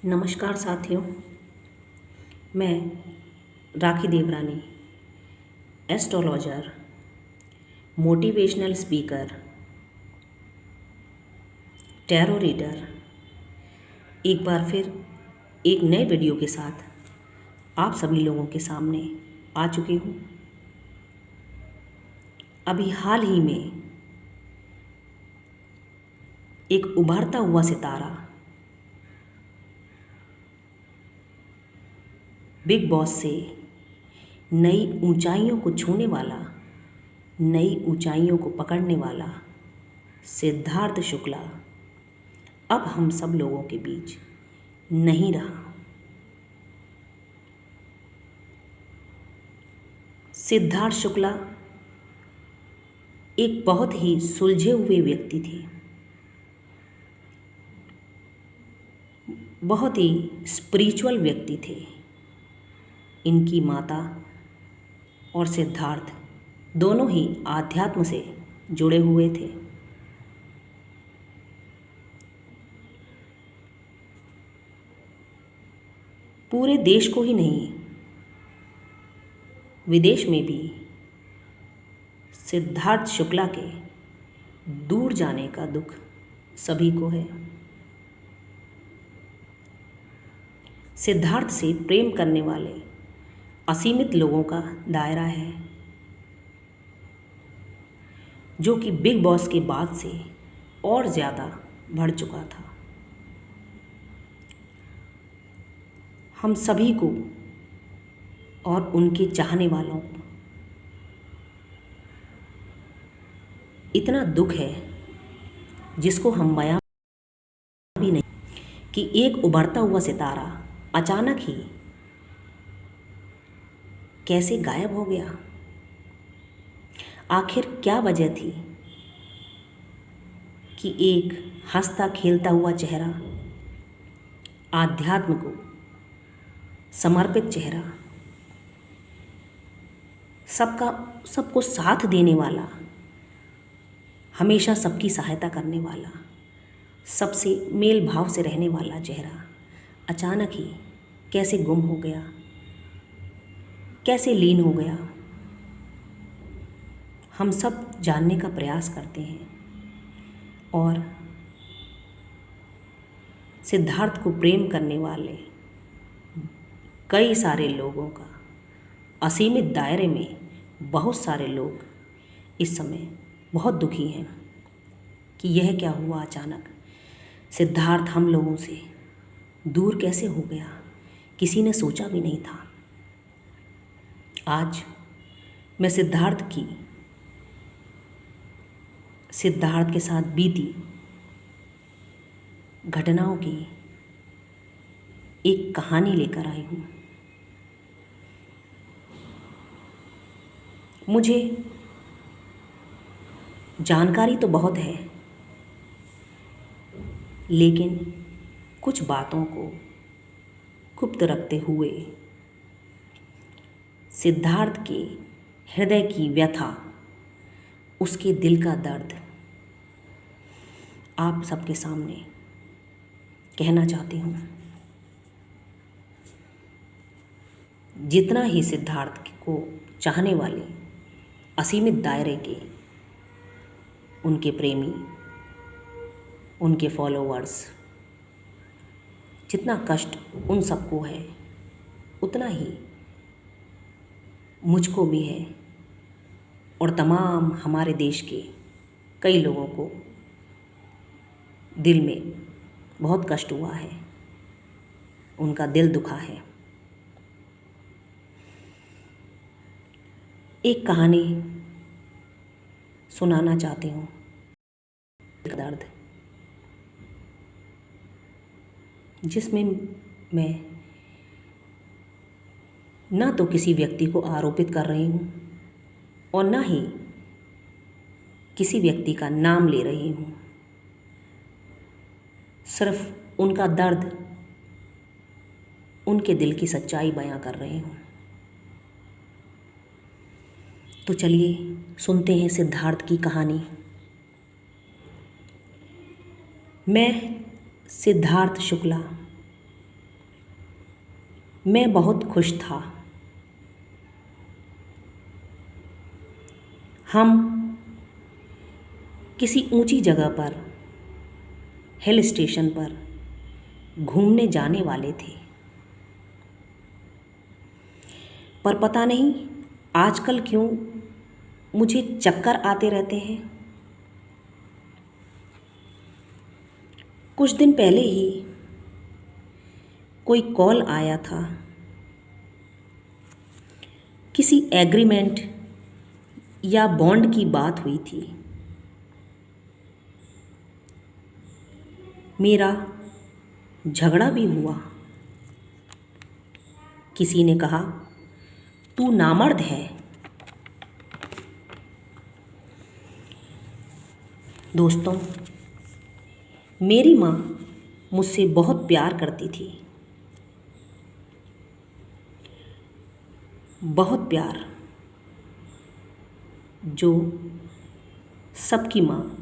नमस्कार साथियों, मैं राखी देवरानी, astrologer, motivational speaker, tarot reader, एक बार फिर एक नए वीडियो के साथ आप सभी लोगों के सामने आ चुकी हूँ। अभी हाल ही में एक उभरता हुआ सितारा बिग बॉस से नई ऊंचाइयों को छूने वाला, नई ऊंचाइयों को पकड़ने वाला सिद्धार्थ शुक्ला अब हम सब लोगों के बीच नहीं रहा। सिद्धार्थ शुक्ला एक बहुत ही सुलझे हुए व्यक्ति थे, बहुत ही स्पिरिचुअल व्यक्ति थे। इनकी माता और सिद्धार्थ दोनों ही आध्यात्म से जुड़े हुए थे। पूरे देश को ही नहीं, विदेश में भी सिद्धार्थ शुक्ला के दूर जाने का दुख सभी को है। सिद्धार्थ से प्रेम करने वाले असीमित लोगों का दायरा है, जो कि बिग बॉस के बाद से और ज़्यादा बढ़ चुका था। हम सभी को और उनके चाहने वालों को इतना दुख है जिसको हम बयां भी नहीं, कि एक उभरता हुआ सितारा अचानक ही कैसे गायब हो गया। आखिर क्या वजह थी कि एक हंसता खेलता हुआ चेहरा, आध्यात्म को समर्पित चेहरा, सबको साथ देने वाला, हमेशा सबकी सहायता करने वाला, सबसे मेल भाव से रहने वाला चेहरा अचानक ही कैसे गुम हो गया, कैसे लीन हो गया। हम सब जानने का प्रयास करते हैं और सिद्धार्थ को प्रेम करने वाले कई सारे लोगों का, असीमित दायरे में बहुत सारे लोग इस समय बहुत दुखी हैं कि यह क्या हुआ। अचानक सिद्धार्थ हम लोगों से दूर कैसे हो गया, किसी ने सोचा भी नहीं था। आज मैं सिद्धार्थ के साथ बीती घटनाओं की एक कहानी लेकर आई हूँ। मुझे जानकारी तो बहुत है, लेकिन कुछ बातों को गुप्त रखते हुए सिद्धार्थ के हृदय की व्यथा, उसके दिल का दर्द आप सबके सामने कहना चाहती हूँ। जितना ही सिद्धार्थ को चाहने वाले असीमित दायरे के उनके प्रेमी, उनके फॉलोवर्स, जितना कष्ट उन सबको है, उतना ही मुझको भी है और तमाम हमारे देश के कई लोगों को दिल में बहुत कष्ट हुआ है, उनका दिल दुखा है। एक कहानी सुनाना चाहती हूँ। दर्द जिसमें मैं ना तो किसी व्यक्ति को आरोपित कर रही हूँ और ना ही किसी व्यक्ति का नाम ले रही हूँ। सिर्फ उनका दर्द, उनके दिल की सच्चाई बयां कर रही हूँ। तो चलिए सुनते हैं सिद्धार्थ की कहानी। मैं सिद्धार्थ शुक्ला मैं बहुत खुश था। हम किसी ऊंची जगह पर, हिल स्टेशन पर घूमने जाने वाले थे। पर पता नहीं आजकल क्यों मुझे चक्कर आते रहते हैं। कुछ दिन पहले ही कोई कॉल आया था, किसी एग्रीमेंट या बॉन्ड की बात हुई थी। मेरा झगड़ा भी हुआ। किसी ने कहा तू नामर्द है। दोस्तों, मेरी माँ मुझसे बहुत प्यार करती थी, बहुत प्यार, जो सबकी माँ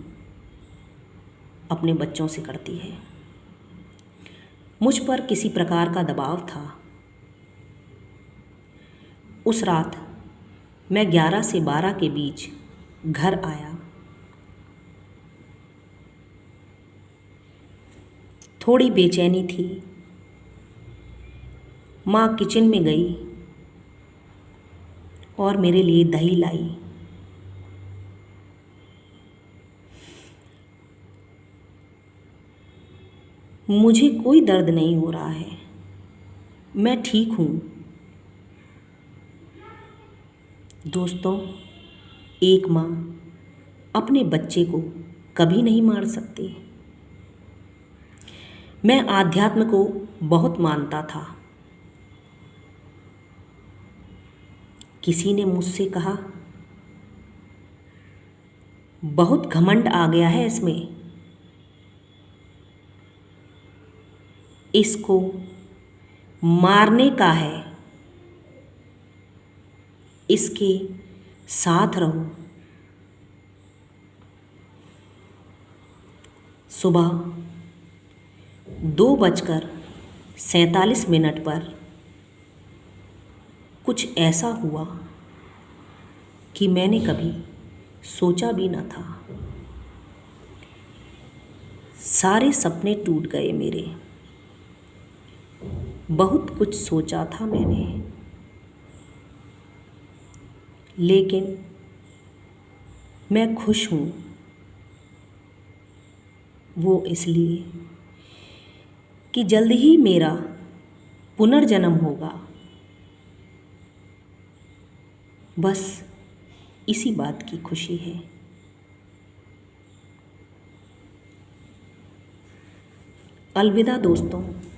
अपने बच्चों से करती है। मुझ पर किसी प्रकार का दबाव था। उस रात मैं 11 से 12 के बीच घर आया। थोड़ी बेचैनी थी। माँ किचन में गई और मेरे लिए दही लाई। मुझे कोई दर्द नहीं हो रहा है, मैं ठीक हूँ। दोस्तों, एक माँ अपने बच्चे को कभी नहीं मार सकती। मैं आध्यात्म को बहुत मानता था। किसी ने मुझसे कहा बहुत घमंड आ गया है इसमें, इसको मारने का है, इसके साथ रहो। सुबह 2:47 पर कुछ ऐसा हुआ कि मैंने कभी सोचा भी न था। सारे सपने टूट गए मेरे। बहुत कुछ सोचा था मैंने, लेकिन मैं खुश हूँ। वो इसलिए कि जल्द ही मेरा पुनर्जन्म होगा। बस इसी बात की खुशी है। अलविदा दोस्तों।